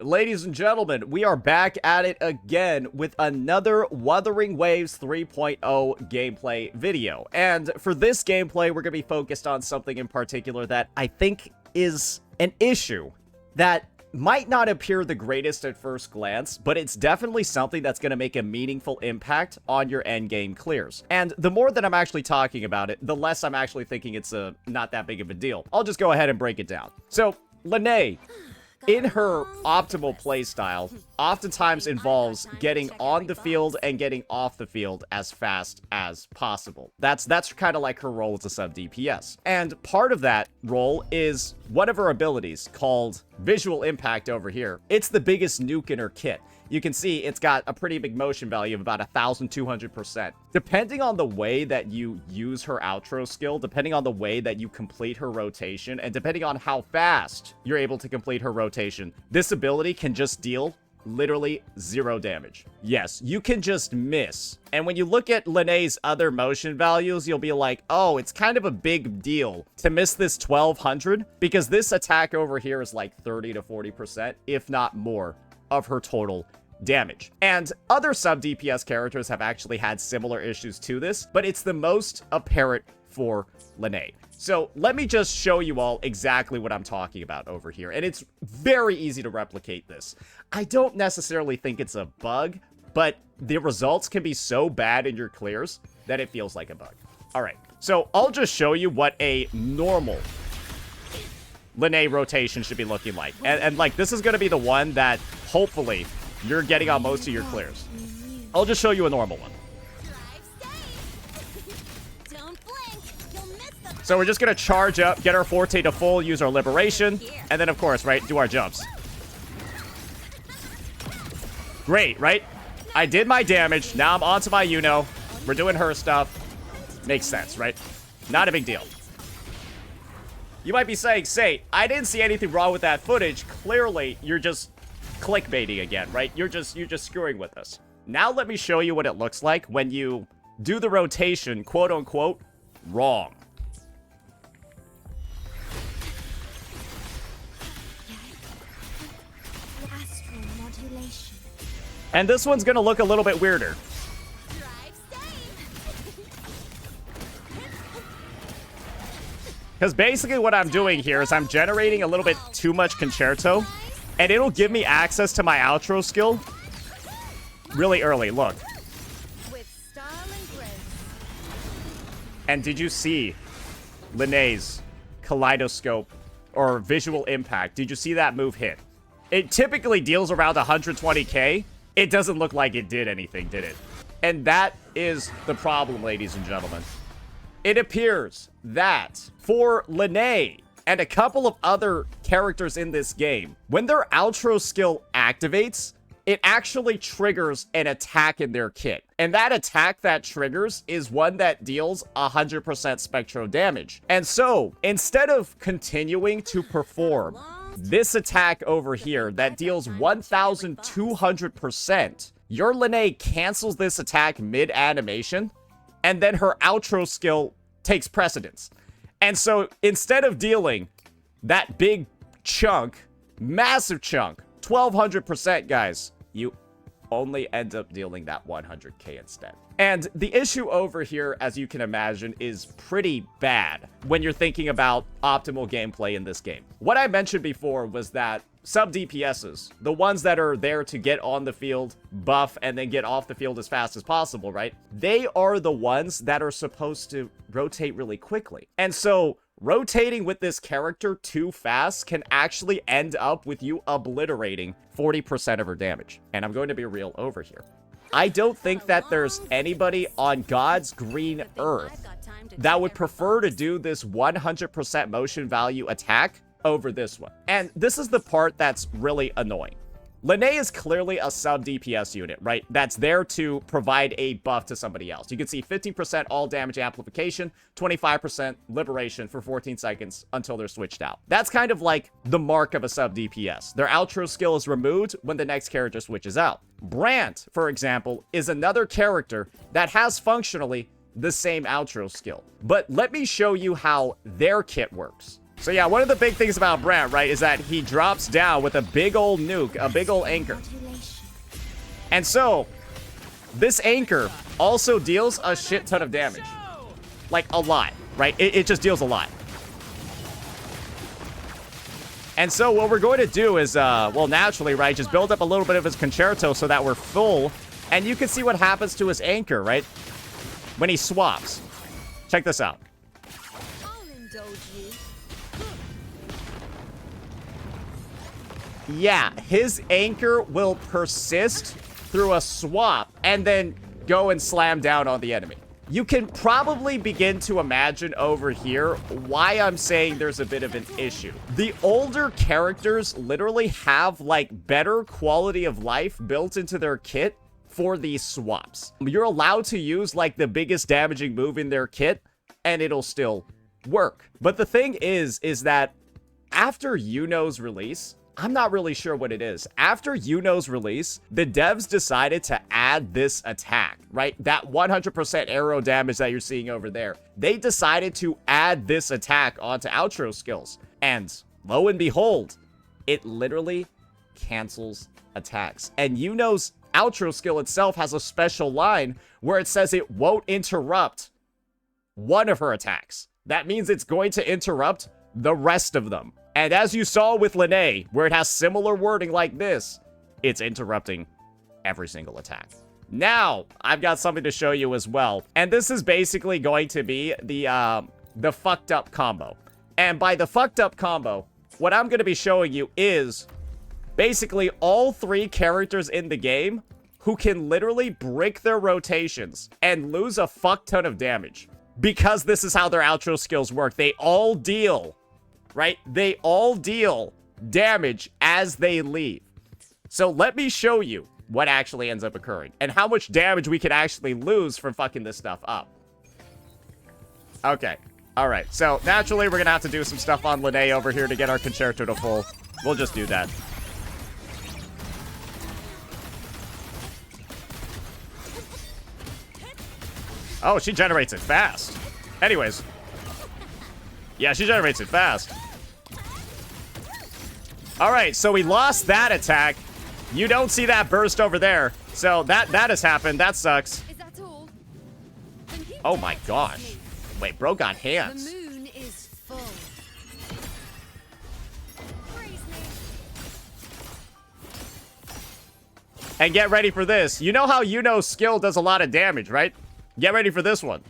Ladies and gentlemen, we are back at it again with another Wuthering Waves 3.0 gameplay video. And for this gameplay, we're going to be focused on something in particular that I think is an issue that might not appear the greatest at first glance, but it's definitely something that's going to make a meaningful impact on your endgame clears. And the more that I'm actually talking about it, the less I'm actually thinking it's not that big of a deal. I'll just go ahead and break it down. So, Lynae, in her optimal playstyle, oftentimes involves getting on the field and getting off the field as fast as possible. That's kind of like her role as a sub-DPS. And part of that role is one of her abilities called Visual Impact over here. It's the biggest nuke in her kit. You can see it's got a pretty big motion value of about 1,200%. Depending on the way that you use her outro skill, depending on the way that you complete her rotation, and depending on how fast you're able to complete her rotation, this ability can just deal literally 0 damage. Yes, you can just miss. And when you look at Lynae's other motion values, you'll be like, oh, it's kind of a big deal to miss this 1,200, because this attack over here is like 30 to 40%, if not more, of her total damage. And other sub-DPS characters have actually had similar issues to this, but it's the most apparent for Lynae. So let me just show you all exactly what I'm talking about over here. And it's very easy to replicate this. I don't necessarily think it's a bug, but the results can be so bad in your clears that it feels like a bug. All right, so I'll just show you what a normal Lynae rotation should be looking like. And like, this is going to be the one that hopefully you're getting on most of your clears. I'll just show you a normal one. So we're just going to charge up, get our Forte to full, use our Liberation, and then, of course, right, do our jumps. Great, right? I did my damage. Now I'm onto my Uno. We're doing her stuff. Makes sense, right? Not a big deal. You might be saying, Say, I didn't see anything wrong with that footage. Clearly, you're just clickbaiting again, right? You're just screwing with us. Now let me show you what it looks like when you do the rotation, quote unquote, wrong. And this one's gonna look a little bit weirder. Because basically what I'm doing here is I'm generating a little bit too much concerto, and it'll give me access to my outro skill really early. Look. And did you see Lynae's kaleidoscope or visual impact? Did you see that move hit? It typically deals around 120k. It doesn't look like it did anything, did it? And that is the problem, ladies and gentlemen. It appears that for Lynae and a couple of other characters in this game, when their outro skill activates, it actually triggers an attack in their kit. And that attack that triggers is one that deals 100% spectro damage. And so, instead of continuing to perform this attack over here that deals 1,200%, your Lynae cancels this attack mid-animation, and then her outro skill takes precedence. And so, instead of dealing that big chunk, massive chunk, 1,200%, guys, you only end up dealing that 100k instead. And the issue over here, as you can imagine, is pretty bad when you're thinking about optimal gameplay in this game. What I mentioned before was that sub-DPSs, the ones that are there to get on the field, buff, and then get off the field as fast as possible, right? They are the ones that are supposed to rotate really quickly. And so rotating with this character too fast can actually end up with you obliterating 40% of her damage. And I'm going to be real over here. I don't think that there's anybody on God's green earth that would prefer to do this 100% motion value attack over this one. And this is the part that's really annoying. Lynae is clearly a sub-DPS unit, right? That's there to provide a buff to somebody else. You can see 15% all damage amplification, 25% liberation for 14 seconds until they're switched out. That's kind of like the mark of a sub-DPS. Their outro skill is removed when the next character switches out. Brant, for example, is another character that has functionally the same outro skill. But let me show you how their kit works. So yeah, one of the big things about Brant, right, is that he drops down with a big old nuke, a big old anchor. And so, this anchor also deals a shit ton of damage. Like, a lot, right? It just deals a lot. And so what we're going to do is, well, naturally, right, just build up a little bit of his concerto so that we're full. And you can see what happens to his anchor, right? When he swaps. Check this out. Yeah, his anchor will persist through a swap and then go and slam down on the enemy. You can probably begin to imagine over here why I'm saying there's a bit of an issue. The older characters literally have, like, better quality of life built into their kit for these swaps. You're allowed to use, like, the biggest damaging move in their kit, and it'll still work. But the thing is that after Yuno's release, I'm not really sure what it is. After Yuno's release, the devs decided to add this attack, right? That 100% arrow damage that you're seeing over there. They decided to add this attack onto outro skills. And lo and behold, it literally cancels attacks. And Yuno's outro skill itself has a special line where it says it won't interrupt one of her attacks. That means it's going to interrupt the rest of them. And as you saw with Lynae, where it has similar wording like this, it's interrupting every single attack. Now, I've got something to show you as well. And this is basically going to be the fucked up combo. And by the fucked up combo, what I'm going to be showing you is basically all three characters in the game who can literally break their rotations and lose a fuck ton of damage. Because this is how their outro skills work. They all deal, right? They all deal damage as they leave. So let me show you what actually ends up occurring and how much damage we could actually lose from fucking this stuff up. Okay. All right. So naturally, we're going to have to do some stuff on Lynae over here to get our concerto to full. We'll just do that. Oh, she generates it fast. Anyways. Yeah, she generates it fast. Alright, so we lost that attack. You don't see that burst over there. So that has happened. That sucks. Is that all? Oh my gosh. Wait, bro got hands. The moon is full. And get ready for this. You know how Yuno's skill does a lot of damage, right? Get ready for this one.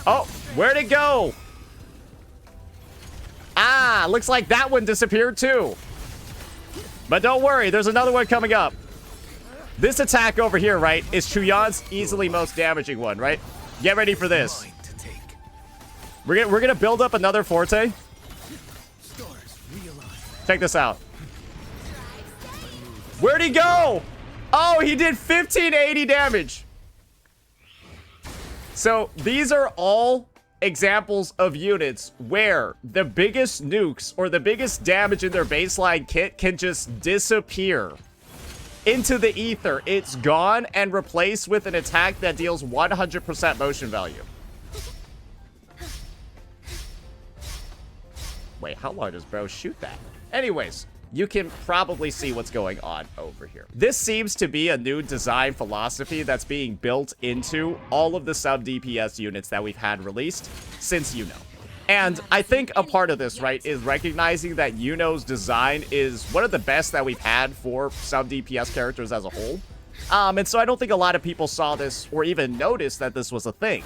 Oh, where'd it go? Ah, looks like that one disappeared too. But don't worry, there's another one coming up. This attack over here, right, is Chuyan's easily most damaging one, right? Get ready for this. We're gonna build up another forte. Check this out. Where'd he go? Oh, he did 1580 damage. So these are all examples of units where the biggest nukes or the biggest damage in their baseline kit can just disappear into the ether. It's gone and replaced with an attack that deals 100% motion value. Wait, how long does bro shoot that? Anyways, you can probably see what's going on over here. This seems to be a new design philosophy that's being built into all of the sub-DPS units that we've had released since Yuno. And I think a part of this, right, is recognizing that Yuno's design is one of the best that we've had for sub-DPS characters as a whole. And so I don't think a lot of people saw this or even noticed that this was a thing.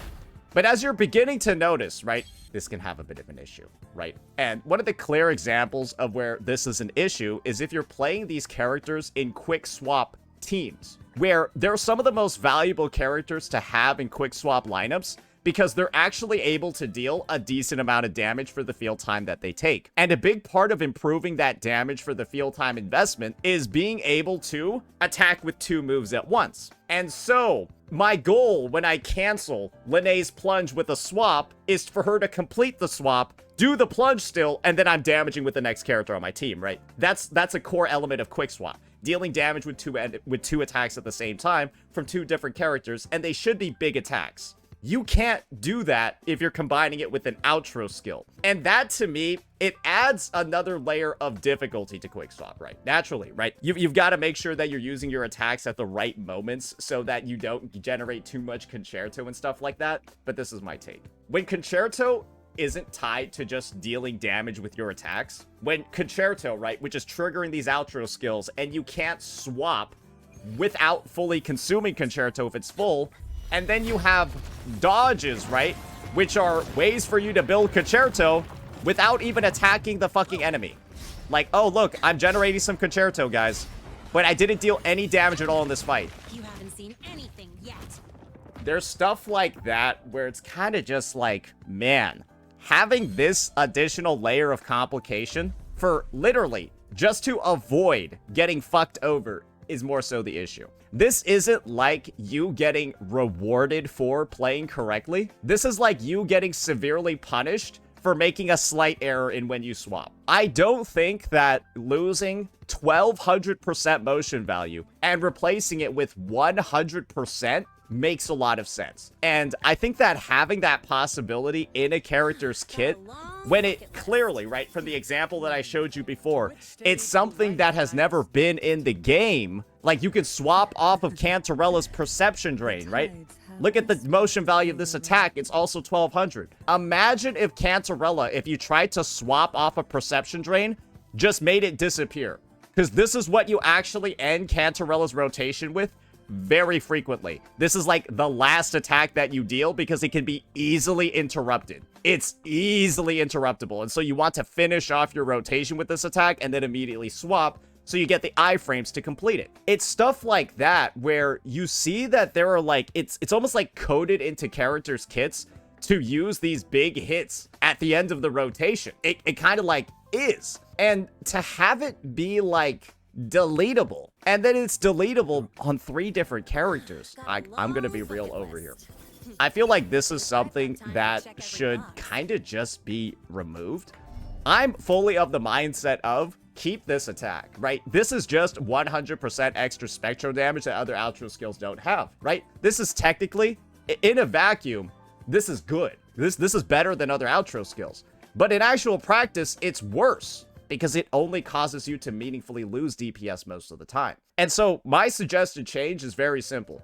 But as you're beginning to notice, right, this can have a bit of an issue, right? And one of the clear examples of where this is an issue is if you're playing these characters in quick swap teams, where they're some of the most valuable characters to have in quick swap lineups because they're actually able to deal a decent amount of damage for the field time that they take. And a big part of improving that damage for the field time investment is being able to attack with 2 moves at once. And so my goal when I cancel Lynae's plunge with a swap is for her to complete the swap, do the plunge still, and then I'm damaging with the next character on my team, right? That's a core element of quick swap. Dealing damage with two attacks at the same time from 2 different characters, and they should be big attacks. You can't do that if you're combining it with an outro skill. And that, to me, it adds another layer of difficulty to quick swap, right? Naturally, right? You've got to make sure that you're using your attacks at the right moments so that you don't generate too much concerto and stuff like that. But this is my take. When concerto isn't tied to just dealing damage with your attacks, when concerto, right, which is triggering these outro skills, and you can't swap without fully consuming concerto if it's full, and then you have dodges, right, which are ways for you to build concerto without even attacking the fucking enemy. Like, oh, look, I'm generating some concerto, guys, but I didn't deal any damage at all in this fight. You haven't seen anything yet. There's stuff like that where it's kind of just like, man, having this additional layer of complication for literally just to avoid getting fucked over is more so the issue. This isn't like you getting rewarded for playing correctly. This is like you getting severely punished for making a slight error in when you swap. I don't think that losing 1200% motion value and replacing it with 100% makes a lot of sense. And I think that having that possibility in a character's kit, when it clearly, right, from the example that I showed you before, it's something that has never been in the game. Like, you can swap off of Cantarella's Perception Drain, right? Look at the motion value of this attack. It's also 1200. Imagine if Cantarella, if you tried to swap off a Perception Drain, just made it disappear. Because this is what you actually end Cantarella's rotation with very frequently. This is like the last attack that you deal because it can be easily interrupted. It's easily interruptible. And so you want to finish off your rotation with this attack and then immediately swap so you get the iframes to complete it. It's stuff like that where you see that there are like, it's almost like coded into characters' kits to use these big hits at the end of the rotation. It kind of like is. And to have it be like deletable, and then it's deletable on 3 different characters. I'm gonna be real over here. I feel like this is something that should kind of just be removed. I'm fully of the mindset of keep this attack, right? This is just 100% extra spectro damage that other outro skills don't have, right? This is technically, in a vacuum, this is good. This is better than other outro skills. But in actual practice, it's worse because it only causes you to meaningfully lose DPS most of the time. And so my suggested change is very simple.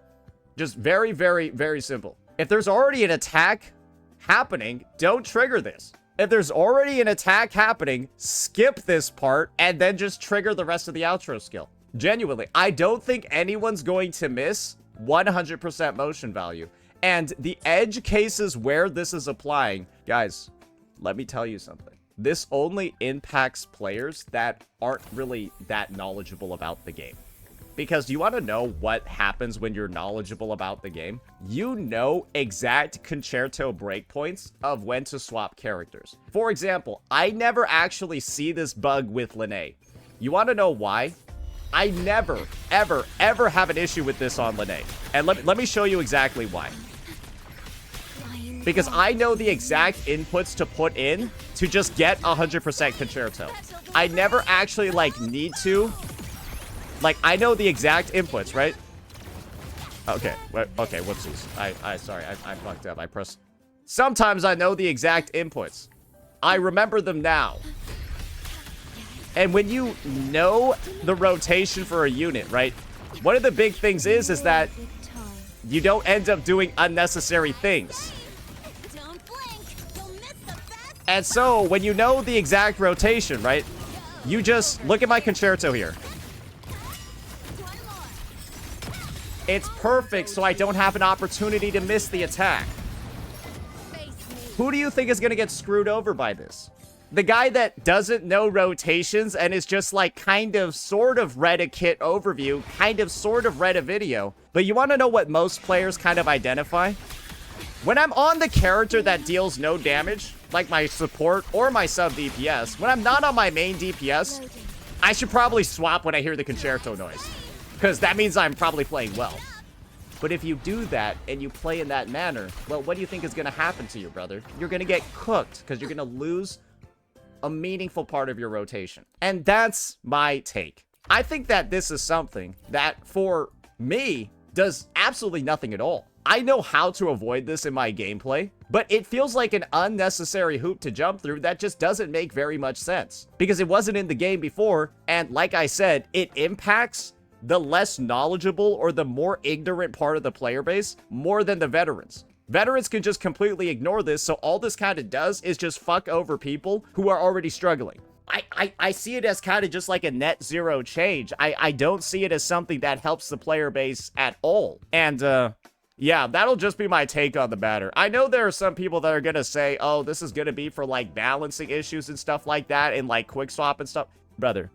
Just very, very, very simple. If there's already an attack happening, don't trigger this. If there's already an attack happening, skip this part and then just trigger the rest of the outro skill. Genuinely, I don't think anyone's going to miss 100% motion value. And the edge cases where this is applying, guys, let me tell you something. This only impacts players that aren't really that knowledgeable about the game. Because you want to know what happens when you're knowledgeable about the game? You know exact concerto breakpoints of when to swap characters. For example, I never actually see this bug with Lynae. You want to know why? I never, ever, ever have an issue with this on Lynae. And let me show you exactly why. Because I know the exact inputs to put in to just get 100% concerto. I never actually, like, need to. Like, I know the exact inputs, right? Okay, okay, whoopsies. Sorry, I fucked up. I pressed. Sometimes I know the exact inputs. I remember them now. And when you know the rotation for a unit, right? One of the big things is that you don't end up doing unnecessary things. And so, when you know the exact rotation, right? You just look at my concerto here. It's perfect, so I don't have an opportunity to miss the attack. Who do you think is going to get screwed over by this? The guy that doesn't know rotations and is just like kind of sort of read a kit overview, kind of sort of read a video. But you want to know what most players kind of identify? When I'm on the character that deals no damage, like my support or my sub-dps, when I'm not on my main DPS, I should probably swap when I hear the concerto noise. Because that means I'm probably playing well. But if you do that and you play in that manner, well, what do you think is going to happen to you, brother? You're going to get cooked because you're going to lose a meaningful part of your rotation. And that's my take. I think that this is something that, for me, does absolutely nothing at all. I know how to avoid this in my gameplay, but it feels like an unnecessary hoop to jump through that just doesn't make very much sense. Because it wasn't in the game before, and like I said, it impacts the less knowledgeable or the more ignorant part of the player base more than the veterans. Veterans can just completely ignore this, so all this kind of does is just fuck over people who are already struggling. I see it as kind of just like a net zero change. I don't see it as something that helps the player base at all. And, yeah, that'll just be my take on the matter. I know there are some people that are gonna say, oh, this is gonna be for, like, balancing issues and stuff like that, and, like, quick swap and stuff. Brother,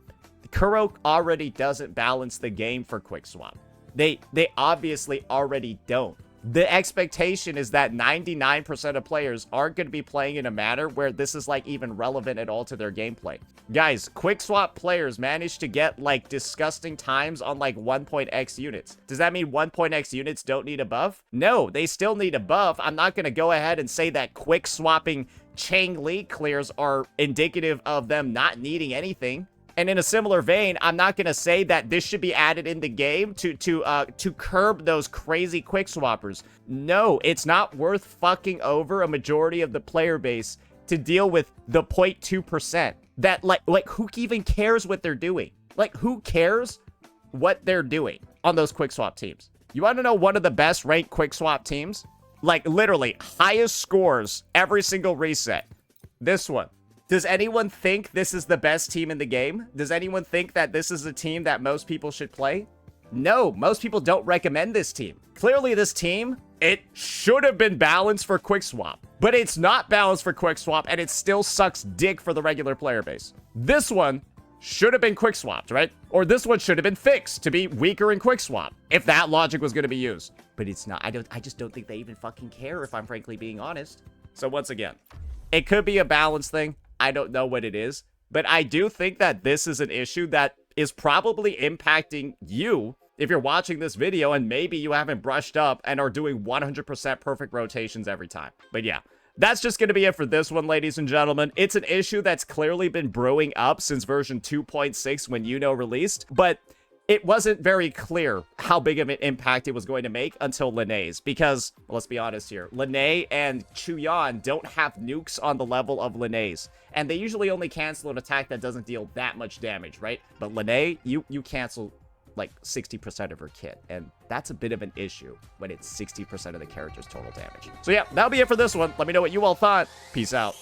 Kuro already doesn't balance the game for quick swap. They obviously already don't. The expectation is that 99% of players aren't going to be playing in a manner where this is, like, even relevant at all to their gameplay. Guys, quick swap players manage to get, like, disgusting times on, like, 1.x units. Does that mean 1.x units don't need a buff? No, they still need a buff. I'm not going to go ahead and say that quick swapping Chang Li clears are indicative of them not needing anything. And in a similar vein, I'm not going to say that this should be added in the game to curb those crazy quick swappers. No, it's not worth fucking over a majority of the player base to deal with the 0.2%. That, like who even cares what they're doing? Like, who cares what they're doing on those quick swap teams? You want to know one of the best ranked quick swap teams? Like, literally, highest scores every single reset. This one. Does anyone think this is the best team in the game? Does anyone think that this is a team that most people should play? No, most people don't recommend this team. Clearly, this team, it should have been balanced for quick swap, but it's not balanced for quick swap, and it still sucks dick for the regular player base. This one should have been quick swapped, right? Or this one should have been fixed to be weaker in quick swap, if that logic was going to be used. But it's not. I just don't think they even fucking care, if I'm frankly being honest. So once again, it could be a balance thing. I don't know what it is, but I do think that this is an issue that is probably impacting you if you're watching this video and maybe you haven't brushed up and are doing 100% perfect rotations every time. But yeah, that's just going to be it for this one, ladies and gentlemen. It's an issue that's clearly been brewing up since version 2.6 when released, but it wasn't very clear how big of an impact it was going to make until Lynae's, because, let's be honest here, Lynae and Chuyan don't have nukes on the level of Lynae's, and they usually only cancel an attack that doesn't deal that much damage, right? But Lynae, you cancel like 60% of her kit, and that's a bit of an issue when it's 60% of the character's total damage. So yeah, that'll be it for this one. Let me know what you all thought. Peace out.